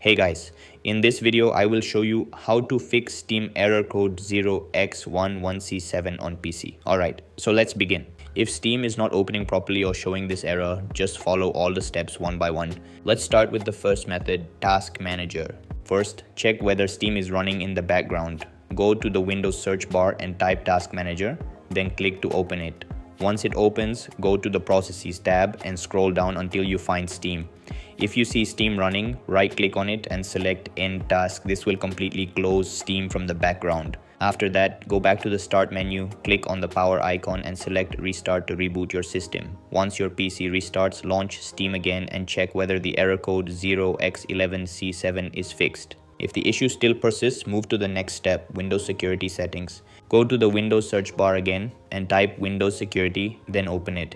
Hey guys, in this video I will show you how to fix Steam error code 0x11C7 on PC. Alright, so let's begin. If Steam is not opening properly or showing this error, just follow all the steps one by one. Let's start with the first method, Task Manager. First, check whether Steam is running in the background. Go to the Windows search bar and type Task Manager, then click to open it. Once it opens, go to the Processes tab and scroll down until you find Steam. If you see Steam running, right-click on it and select End Task. This will completely close Steam from the background. After that, go back to the Start menu, click on the power icon and select Restart to reboot your system. Once your PC restarts, launch Steam again and check whether the error code 0x11C7 is fixed. If the issue still persists, move to the next step, Windows Security Settings. Go to the Windows search bar again and type Windows Security, then open it.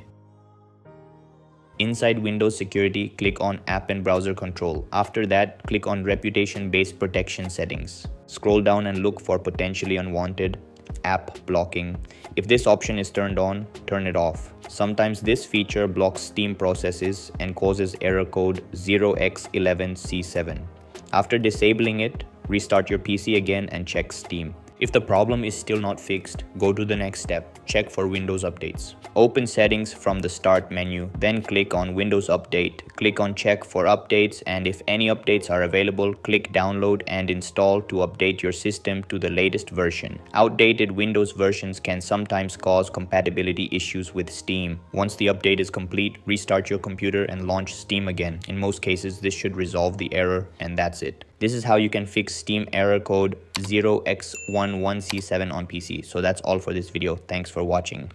Inside Windows Security, click on App and Browser Control. After that, click on Reputation-Based Protection Settings. Scroll down and look for potentially unwanted app blocking. If this option is turned on, turn it off. Sometimes this feature blocks Steam processes and causes error code 0x11C7. After disabling it, restart your PC again and check Steam. If the problem is still not fixed, go to the next step, check for Windows updates. Open Settings from the Start menu, then click on Windows Update. Click on Check for updates, and if any updates are available, click Download and Install to update your system to the latest version. Outdated Windows versions can sometimes cause compatibility issues with Steam. Once the update is complete, restart your computer and launch Steam again. In most cases, this should resolve the error, and that's it. This is how you can fix Steam error code 0x11C7 on PC. So that's all for this video. Thanks for watching.